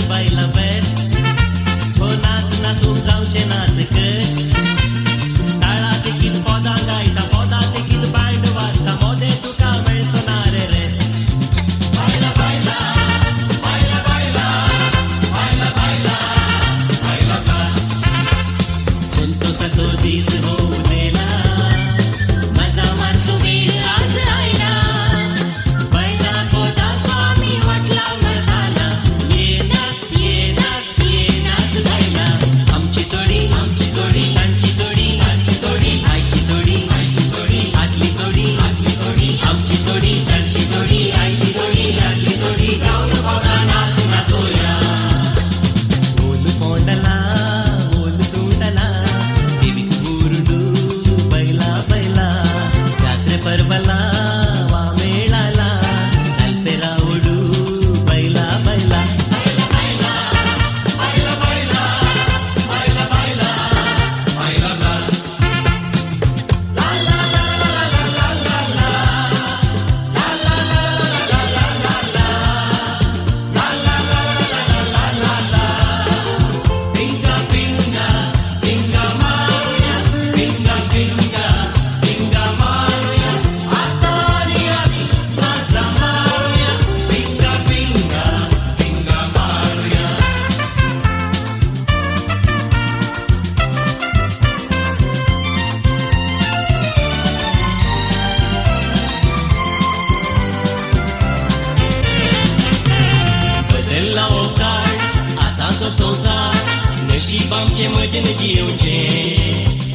बायला बेस्ट हो नाच नाचून जावचे नाच कश ताळा देखील पोदा गायता पोदा देखील बँड वाजता मोदे तुका मेळचो ना रे रेस्ट बायला बायला बायला बायला बायला बायला बायला बेस्ट संतोषाचो दीस होऊ देला मजा मारचो वेळ आज आयला बैला पोदा स्वामी वाटला मसाला ये नाच गायला आमची तोडी तांची तोडी आईची तोडी आदली तोडी आमची तोडी तांची तोडी आईची तोडी आदली तोडी गाऊन पोदा नाचू नाचोया ओल पोंडला ओल तोंडला देवी गुरुडू बैला बैला जात्रे पर्वला वा मेळाला अल्पे रावडू बैला बैला बदलला हो काळ आताचो संसार नशीब आमचे मजेन जिवचे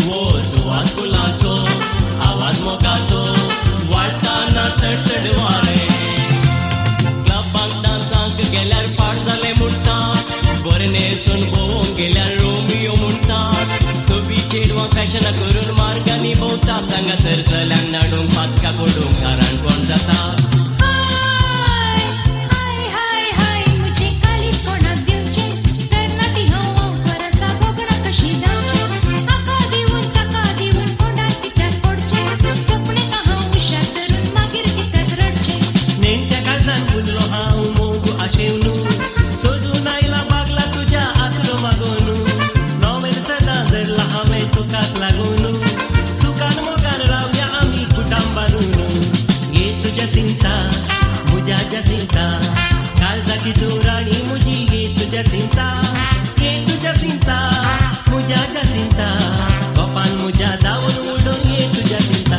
वो सुवात फुलांचो आवाज मोगाचो वाडटाना तडतड वारे क्लबांक डान्सांक गेल्यार पाड जाले म्हणटात बरें न्हेसून भोवूंक गेल्यार रोमियो म्हणटात सोबी चेडवां फॅशनां करून मार्गांनी भोंवतात सांगा तर चल्यांक नाडूंक पातका कोडूंक कारण कोण जाता नेमक्या काळजान बुजलो हांव मोग आशेवनू सोदून आयला बागला तुज्या आसरो मागोनू नोवेल सदां जडला हांवें तुकाच लागून सुखान मोगान रावया आमी कुटुंबानू ये तुज्या सिंता म्हज्या जसिंता काळजाची चोराणी म्हजी ये तुज्या सिंता म्हज्या जसिंता गोपान म्हज्या दावून उडोवन ये तुज्या सिंता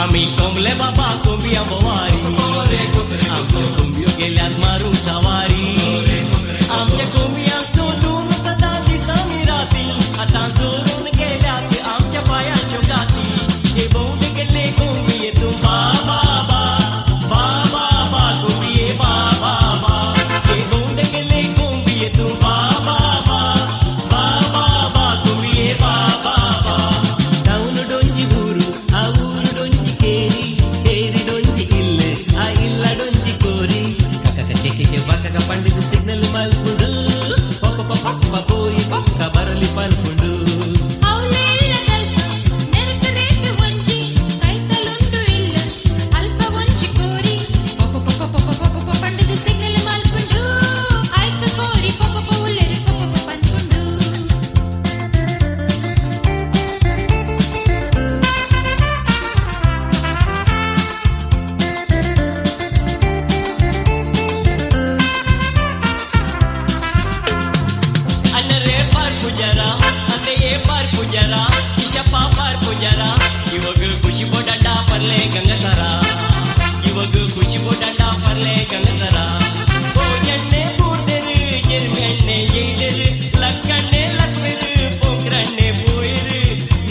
आम्ही कोंबले बाबा कोंबिया बोवारी आमचे कोंबियो गेल्यात मारूंक सवारी आमच्या कोंबियांक सोदून सदां दिसांनी राती आतां चोरून गेल्यात आमच्या पायांच्यो गाती हे भोंवड गेले कोंबिये तूं बाबा बाबा कोंबिये बाबा हे भोंवड गेले कोंबिये तूं बाबा कोंबिये बाबा डाऊन डोंजी ऊरू आ ऊरू डोंजी केरी डोंजी इल्ले आ इल्ला डोंजी कोरी काका बाका पंडित सिग्नल मल्पुडू पप्पा पोई पक्का बरली पल्पुडू ಪೂಜಾರ ಇಶಪ್ಪ ಪಾರ್ ಪೂಜಾರ ಇವಾಗ ಖುಷಿ ಬೋಡಂಡ ಪರ್ಲೆ ಗಂಗಸರ ಇವಾಗ ಖುಷಿ ಬೋಡಂಡ ಪರ್ಲೆ ಗಂಗಸರ ಓ ಎಣ್ಣೆ ಬೂರ್ದೆರು ಎರ್ಮೆಣ್ಣೆ ಎಯ್ದರು ಲಕ್ಕಣ್ಣೆ ಲಕ್ಮೆರು ಪೋಕ್ರಣ್ಣೆ ಪೋಯರು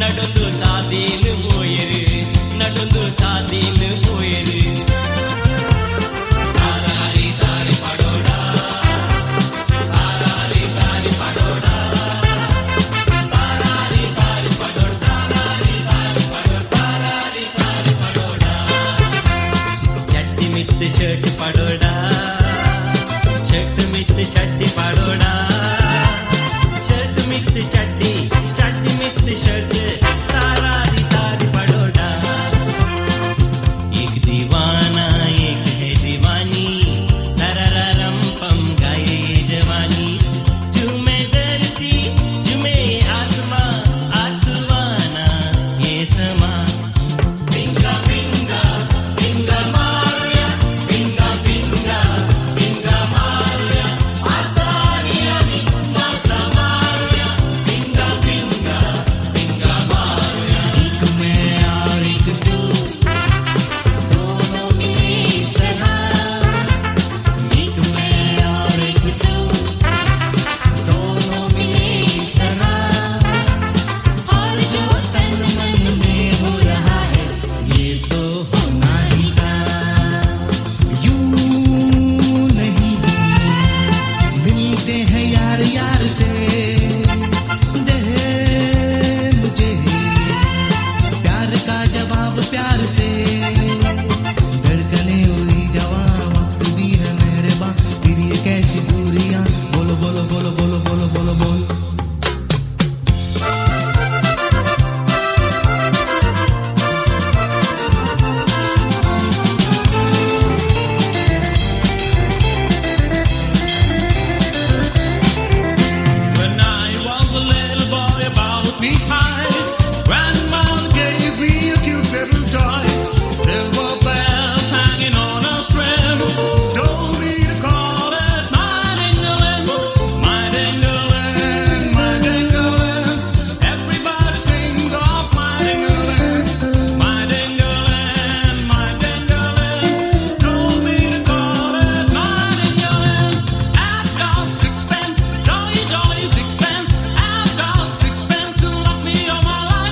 ನಡೊಂದು ಸಾದೀನು ಪೋಯರು ನಡೊಂದು ಸಾದೀನು ಪೋಯರು ತಾರಾರಿ ತಾರಿ ಪಡೋಡ चड्डी चड्डी मिक्स शर्ट तारा दी तारी पड़ोडा एक दीवाना एक है दीवानी तरररम पम गाए ये जवानी झूमे धरती झूमे आसमां आसमाना ये समा पिंगा पिंगा पिंगा मारुया पिंगा पिंगा पिंगा मारुया आतानिया निम्मा समारुया पिंगा पिंगा पिंगा मारुया एक मैं और एक तू दोनों मिले इस तरह एक मैं और एक तू दोनों मिले इस तरह और जो तन मन में हो रहा है ये तो होना ही था यूं नहीं मिलते हैं यार यार से दे मुझे प्यार का जवाब प्यार से धड़कने हुई जवां वक्त भी है मेरे बा फिर ये कैसी दूरियां बोलो बोलो बोलो बोलो बोलो बोलो बोलो When I was a little boy about behind, Grandma gave me a cute little toy. Silver bells hanging on a string. Told me to call it my ding-a-ling, my ding-a-ling, my ding-a-ling. Everybody sings of my ding-a-ling, my ding-a-ling, my ding-a-ling. Told me to call it my ding-a-ling. I've got sixpence, jolly, jolly sixpence. I've got sixpence to last me all my life.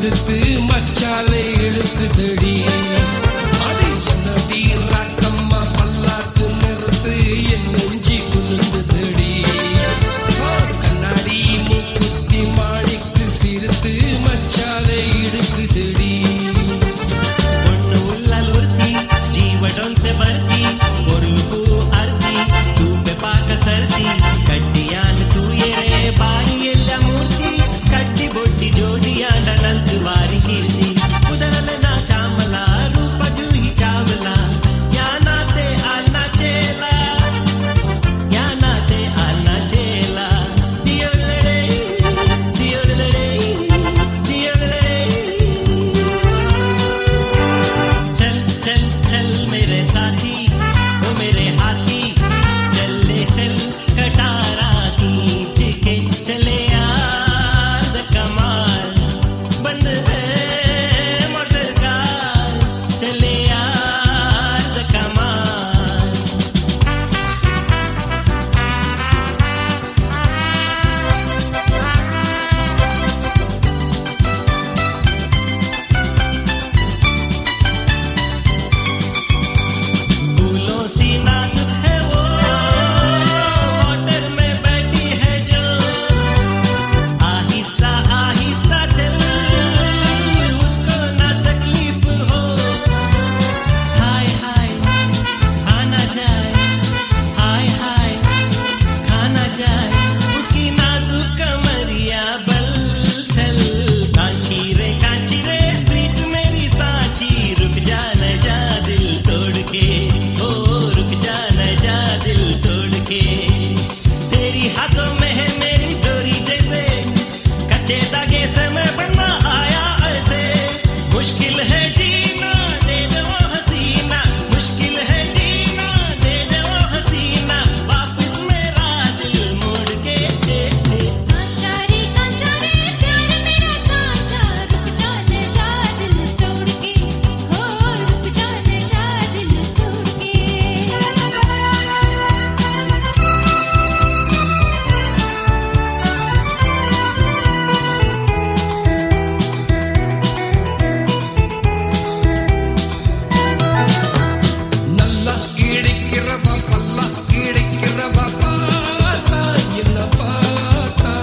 சிறுத்து மச்சாலை இழுக்குதடி அது என்னடி ராக்கம்மா பல்லாக்கு நிறுத்து என் நெஞ்சி குளிர்ந்துதடி கண்ணாடி மூக்குத்தி மாணிக்கு சிறுத்து மச்சாலை இழுக்குதடி பொண்ணு உள்ளலூர்த்தி ஜீவடொಂತೆ ಬರ್ತಿ பொருளுக்கு ಅರ್ತಿ ತೂಪೆ ಪಾಕ ಸರ್ತಿ ಕಟ್ಟಿಯಾನ ತೂಯರೆ ಬಾಯಿ ಎಲ್ಲ ಮೂರ್ತಿ ಕಟ್ಟಿ ಬೊಟ್ಟಿ ಜೋಡಿಯಾಡ ನಂತು ವಾರಿ ಕೀರ್ತಿ ಉದರನ ನಾ ಚಾಮಲ ರೂಪ ಜೂಹಿ ಚಾವಲ ಯಾನಾತೆ ಅನ್ನ ಚೇಲ ಯಾನಾತೆ ಅನ್ನ ಚೇಲ ದಿಯೊಳರೆ ದಿಯೊಳರೆ ದಿಯೊಳರೆ चल चल चल मेरे साथी ओ मेरे हाथी चले चल कटारा खींच के चले यार कमाल बंद है मोटर कार चले यार कमाल फूलों सी नाजुक है वो वाटर में बैठी है जो आहिस्ता आहिस्ता चल उसको ना तकलीफ हो हाय हाय खाना जाए हाय हाय खाना जाए उसकी नाजुक कमरिया बल चल कांची रे प्रीत मेरी साची रुक जा न जा दिल तोड़ के ओ रुक जा न जा दिल तोड़ के तेरी हाथों में है मेरी डोरी जैसे कच्चे धागे से मैं बनना आया ऐसे मुश्किल है जीना दे दो हसीना मुश्किल है जीना दे दो हसीना वापस मेरा दिल मोड़ के दे दे कांचारे कांचारे प्यार मेरा साचा रुक जाने जा दिल तोड़ के हो रुक जाने जा दिल तोड़ के நல்ல இடிக்கிறவ பல்ல இடிக்கிறவ பார்த்தா என்ன பார்த்தா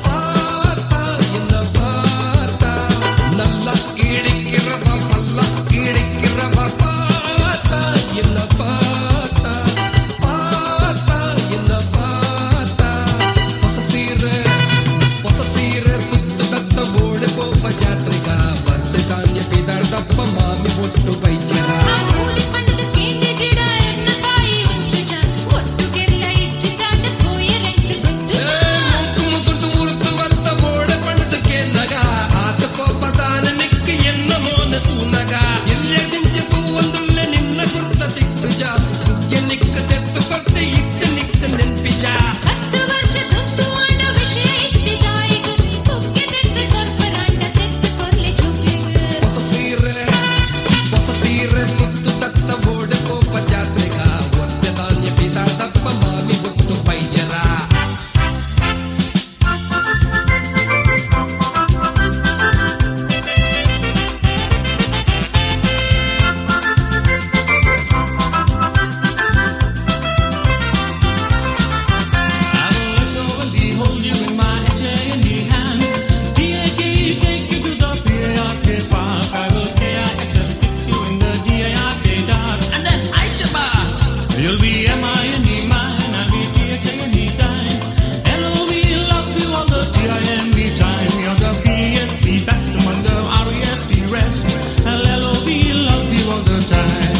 பார்த்தா என்ன பார்த்தா நல்ல இடிக்கிறவ பல்ல இடிக்கிறவ பார்த்தா என்ன பார்த்தா பார்த்தா என்ன பார்த்தா ಹೊಸ ಸೀರೆ ತುತ್ತು ದತ್ತ ಓಡೆ ಪೋಪ ಜಾತ್ರೆಗ ಬಂದು ಧಾನ್ಯ ಪಿದಾರ್ದಪ್ಪ ಮಾಮಿ ಒಟ್ಟು ಬೈಚರ ಮೂಡಿ ಪಂಡದ ಕೇಂದ್ರ ಗಿಡ ಎನ್ನ ತಾಯಿ ಉಂಚುಚ ಒಟ್ಟು ಕೆಲ್ಲ ಇಚ್ಚು ತಾಜ ಕೋಯ ರೆಂದು ಗೊತ್ತು ಮುಸುಟು ಮುರುತು ವರ್ತ ಓಡೆ ಪಂಡದ ಕೇಂದ್ರಗ ಆತ ಕೋಪದಾನ ನಿಕ್ಕಿ ಎನ್ನ ಮೋನ ತೂನಗ ಎಲ್ಲೆ ದಿಂಚು ಒಂದುಳ್ಳೆ ನಿನ್ನ ಗುರ್ತ ತಿಕ್ಕುಜ ನಿಕ್ಕ ತೆತ್ತು ಕೊಟ್ಟೆ ಇತ್ತು ನಿಕ್ಕ ನೆನ್ಪಿಜ 10 ವರ್ಷ ದುಡ್ಡು ಆಂಡ ವಿಷಯ ಇಷ್ಟಿ ತಾಯಿಗು ಕುಕ್ಕೆ ತೆತ್ತು ಕೊರ್ಪರಾಂಡ ತೆತ್ತು ಕೊರ್ಲೆ ಚುಕ್ಲಿಗು ಹೊಸ ಸೀರೆ ತುತ್ತು ದತ್ತ ಓಡೆ ಪೋಪ ಜಾತ್ರೆಗ ಒಟ್ಟೆ ಧಾನ್ಯ ಪಿದಾರ್ದಪ್ಪ ಮಾಮಿ ಒಟ್ಟು ಬೈಚರ I will go and behold you in my J&E hand. Take you to the PARK park. I will KIXS kiss you in the DARK dark. And then I Shabbat. You'll be MINE mine. I'll be THANE time. LOV love you all the TIME time. You're the PSP best among the REST rest. LOV love you all the time.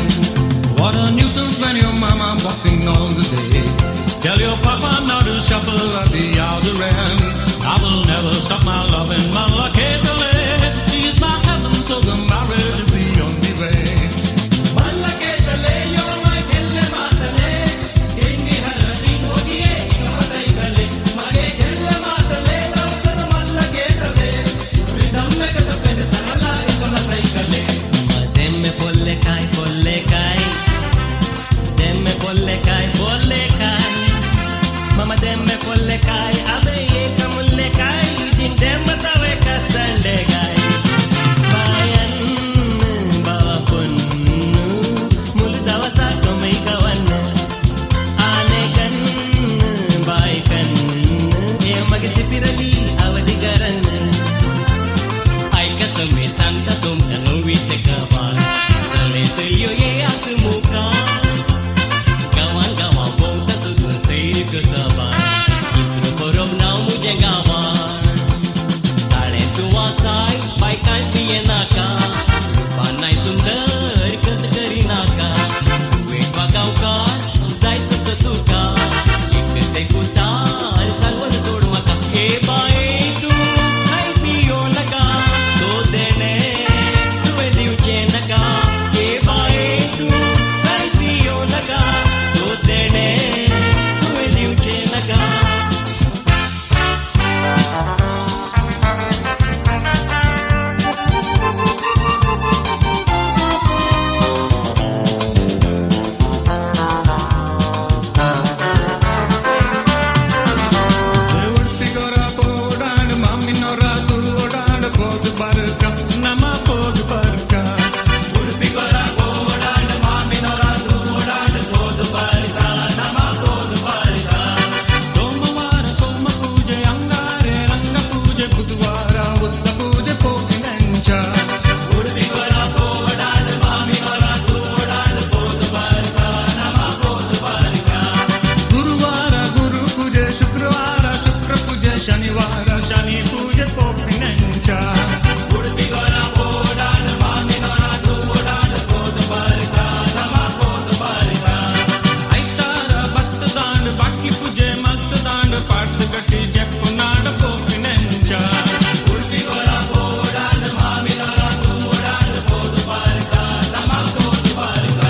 What a nuisance when your mama bossing all the day. Tell your papa not to shuffle at the outer end. I will never stop my loving Malaketale. She is my heaven, so the marriage is the only way. Malaketale, you're my kelle matale. Ingi haradi hogiye ikapasai gale. Mage kelle matale, lavsada Malaketale. Rhythm me kata pene sarala ikapasai gale. Mademme polle kai polle kai. Demme polle kai polle kai. Mama demme polle kai ave eka mulle kai din demma tave kastandega फिरली अवधीकरण ऐक समे सांगता तुमच्या नवीस गवान सळे सयो ये आक मुका गावा गावा बोलता तुझं सैर कसबा इत्र बरोब नाव मुझे गावा ताळे तू वासाय बायकांची ये नाका रूपा नाही सुंदर कस करी नाका वेटवा गावकार जाय तुझं तुका एक से कुताल सांगून सोड मका हे बाये तू हाय पियो नका तो देणे तुवे दिवचे नका हे बाये तू हाय पियो नका तो देणे तुवे दिवचे नका ಉಡುಪಿಗೊರ ಪೋಡಾಂಡ್ ಮಾಮಿನೊರ ತೂಡಾಂಡ್ ಪೋದು ಬರ್ಕ ನಮ್ಮ ಪೋದು ಬರ್ಕ ಉಡುಪಿಗೊರ ಗೋಡಾಂಡ್ ಮಾಮಿನೊರ ತೂಡಾಂಡ್ ಪೋದು ಬರ್ಕ ನಮ ಪೋದು ಬರ್ಕ ಸೋಮವಾರ ಸೋಮ ಪೂಜೆ ಅಂಗಾರೆ ರಂಗ ಪೂಜೆ ಬುಧವಾರ ಬುದ್ಧ ಪೂಜೆ ಪೋಗಿನಂಚ ಉಡುಪಿಗೊರ ಗೋಡಾಂಡ್ ಮಾಮಿನೊರ ತೂಡಾಂಡ್ ಪೋದು ಬರ್ಕ ನಮ ಪೋದು ಬರ್ಕ ಗುರುವಾರ ಗುರು ಪೂಜೆ ಶುಕ್ರವಾರ ಶುಕ್ರ ಪೂಜೆ ಶನಿವಾರ ಶನಿ ಪೂಜೆ ಪೋಗಿನಂಚ ಉಡುಪಿಗೊರ ಗೋಡಾಂಡ್ ಮಾಮಿನೊರ ತೂಡಾಂಡ್ ಪೋದು ಬರ್ಕ ನಮ ಪೋದು ಬರ್ಕ ಐತಾರ ಭತ್ತದಾಂಡ್ ಬಾಕಿ ಪೂಜೆ ಮತ್ತದಾಂಡ್ ಪಾಡ್ದು ಗಟ್ಟಿ ಜಪ್ಪು ನಾಡ ಪೋಗಿನಂಚ ಉಡುಪಿಗೊರ ಗೋಡಾಂಡ್ ಮಾಮಿನೊರ ತೂಡಾಂಡ್ ಪೋದು ಬರ್ಕ ನಮ ಪೋದು ಬರ್ಕ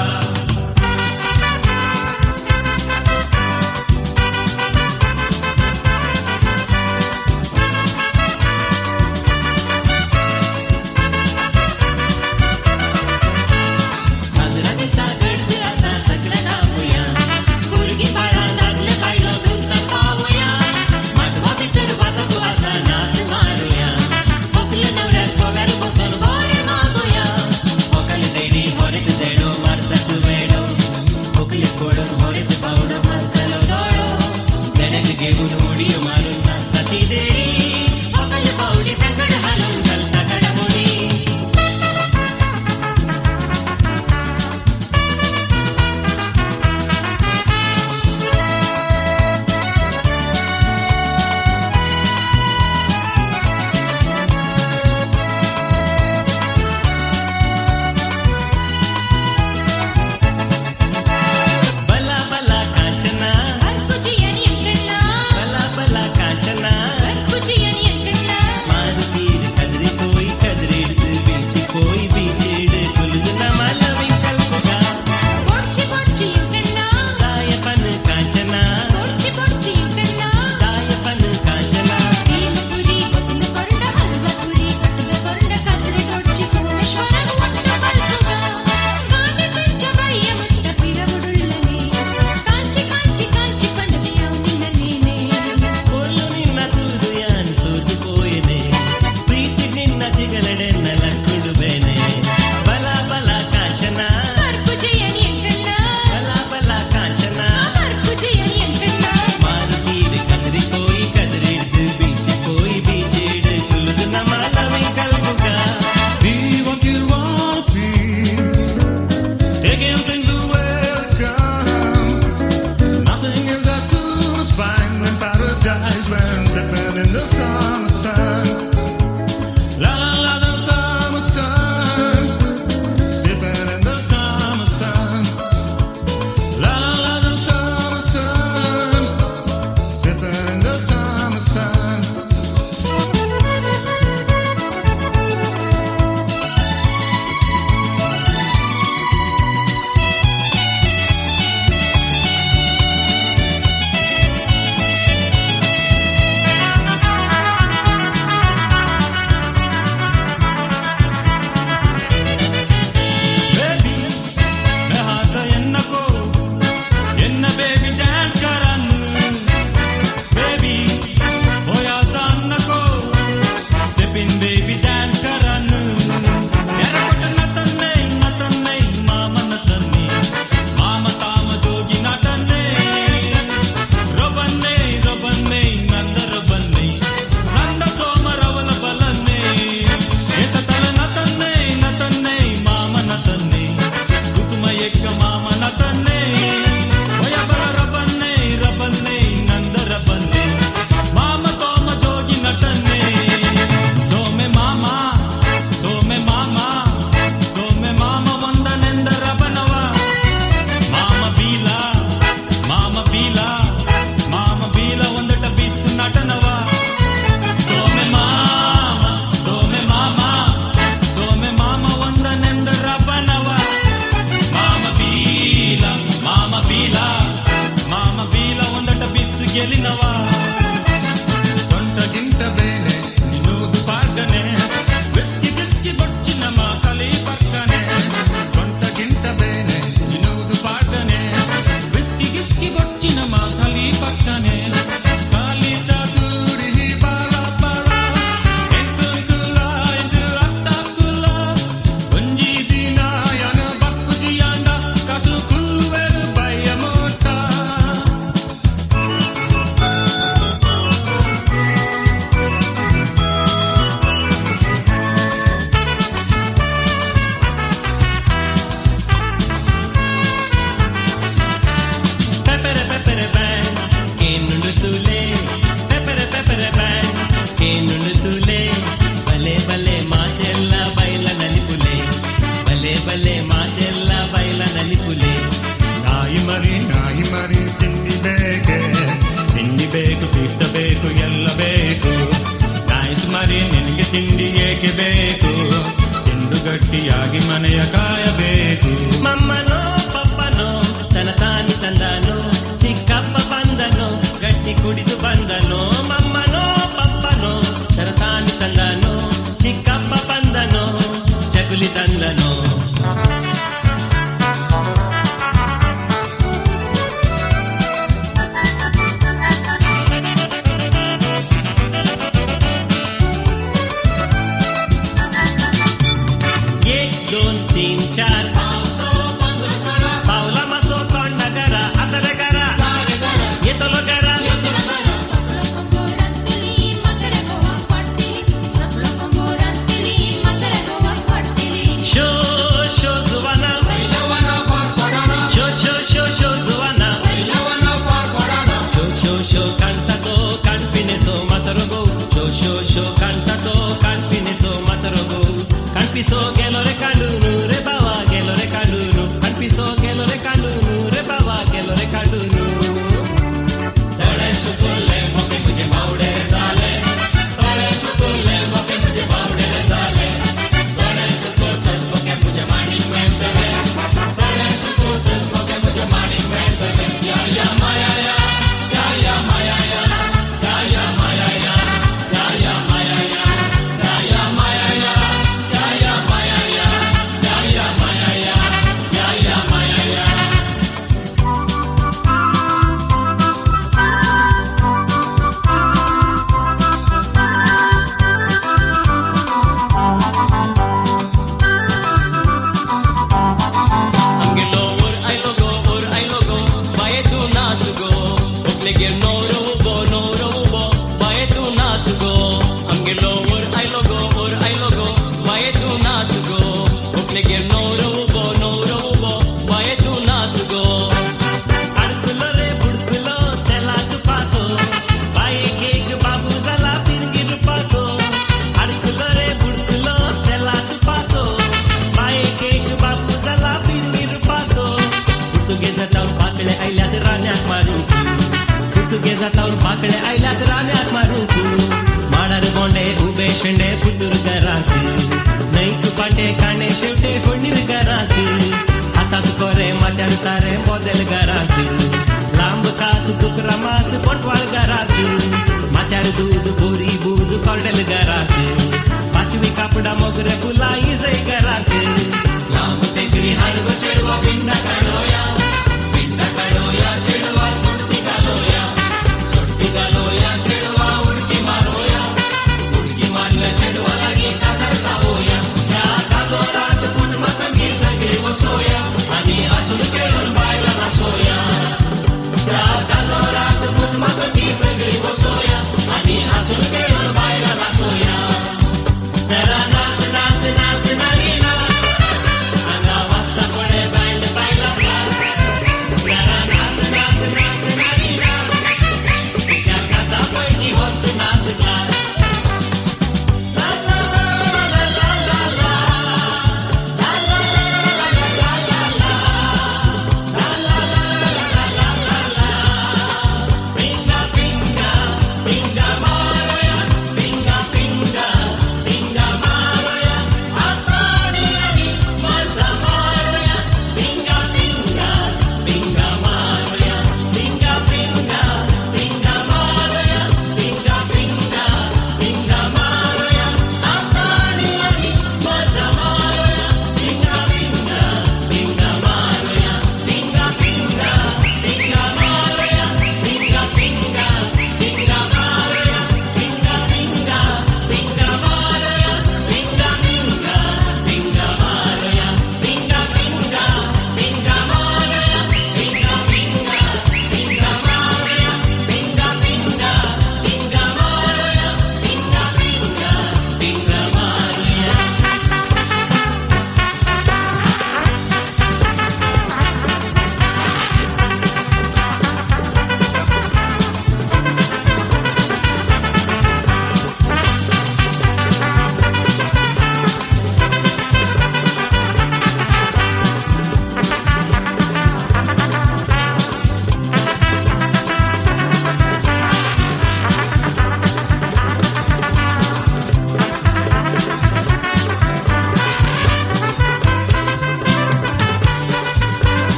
नजराने सागड असा सगळा दाबूया गुरगी बाळा लागले बायला दुंता पाहूया माटवा भितर वाचा तू असा नाच मारूया आपल्या नवऱ्या सोव्यार बसून बोरे मागूया ओकले दैडी होरेत देडो मारतात वेडो ओकले कोडून होरेत बावडो मारतलो दोडो देण्यात घेऊन उडी मारून नाचता ती देडी ओकले बावडी तंगड हालून घालता गडामुडी बला बला कांचना అర్కుజియని ఎంకన్నా बला बला कांचना అర్కుజియని ఎంకన్నా मारुतीर कदरी बीची कोई बीचीड कुलून नमाला विंकल पुगा పొడ్చి పొడ్చి ఎంకన్నా दायपन कांचना పొడ్చి పొడ్చి ఎంకన్నా दायपन कांचना భీమపురి కొత్తిన కొండ హల్వపురి కట్టుగ కొండ కత్రి కొడ్చి సోమేశ్వర కొండ పల్పుగా కాని పెంచబయ్య ముట్ట పిరవుడుల్లనే కాంచి కాంచి కాంచి పంచయావు నిన్న నేనే कोल्लु निन्न तूदुयान सूतिपोयेने प्रीति निन्न जिगलडेन्न लक्कुडु बेने बला बला कांचना అర్కుజియని ఎంకన్నా बला बला कांचना అర్కుజియని ఎంకన్నా मारुतीर कदरी बीची कोई बीचीड कुलून नमाला विंकल पुगा Be what you want to be. Taking things away come. Nothing is as good as fine in paradise when sipping in the summer sun. La la la the summer sun. Sipping in the summer sun. La la la the summer sun. Sipping in the summer sun. ತಿಂಡಿ ಏಕೆ ಬೇಕು ಎಂದು ಗಟ್ಟಿಯಾಗಿ ಮನೆಯ ಕಾಯಬೇಕು. ಮಮ್ಮನೋ ಪಪ್ಪನೋ ತನ ತಾನಿ ತಂದನೋ, ಚಿಕ್ಕಪ್ಪ ಬಂದನೋ ಗಟ್ಟಿ ಕುಡಿದು ಬಂದನೋ. ಮಮ್ಮನೋ ಪಪ್ಪನೋ ತನ ತಾನಿ ತಂದನೋ, ಚಿಕ್ಕಪ್ಪ ಬಂದನೋ ಚಗುಲಿ ತಂದನೋ. दोन तीन चार पावला मासो तोंड करा असर करा येतो करा. ಸಂಬೋರಂತಿಲಿ ಮಕರ ಗೋವ ಪಟ್ಟಿಲಿ, ಸಕಲ ಸಂಬೋರಂತಿಲಿ ಮಕರ ಗೋವ ಪಟ್ಟಿಲಿ. ಶೋ ಶೋ ಜುವಾನ ಶೋ ಶೋ ಶೋ ಶೋ ಜುವಾನ ಶೋ ಶೋ ಶೋ ಕಂಟತೋ ಕಣ್ಪಿನೆಸೋ ಮಸರಗೋ. ಶೋ ಶೋ ಶೋ ಕಂಟತೋ ಕಣ್ಪಿನೆಸೋ ಮಸರಗೋ. ಕಣ್ಪಿಸೋ ಗೆಲೊರೆ ಕಾಡುನು ರೇ ಬಾವಾ ಗೆಲೊರೆ ಕಾಡುನು. ಕಣ್ಪಿಸೋ ಗೆಲೊರೆ ಕಾಡುನು ರೇ ಬಾವಾ ಗೆಲೊರೆ ಕಾಡುನು. तोड़े सुकुले मोके मुझे बावड़े रे जाले, तोड़े सुकुले मोके मुझे बावड़े रे जाले. तोड़े सुकुल तस मोके मुझे मानी मेंटे रे, तोड़े सुकुल तस मोके मुझे मानी मेंटे रे. या माया या माया या माया या माया या माया या माया या माया या. Angelo or I logo, bae tu nasugo. Oklege noro ubo, bae tu nasugo. Angelo or I logo, bae tu nasugo. Oklege noro ubo, bae tu nasugo. Arkulo re burkulo tela tu paso, bae kek babu zala pirgir paso. Arkulo re burkulo tela tu paso, bae kek babu zala pirgir paso. Portuguesa taur pakle ailat राण्यात मारूಕು, portuguesa taur pakle ailat राण्यात मारूಕು. माडार Bonde उबे शेंडे फुटूर घरात, नैक पाटे काणे शेवटे कोणीर घरात. हातात कोरे माथ्यार सारे मोदेल घरात, लांब कास कुकरा मास पोटवाळ घरात. माथ्यार दूध बोरी बूद कोरडेल घरात, पाचवी कापडा मोगरे फुला इजय घरात.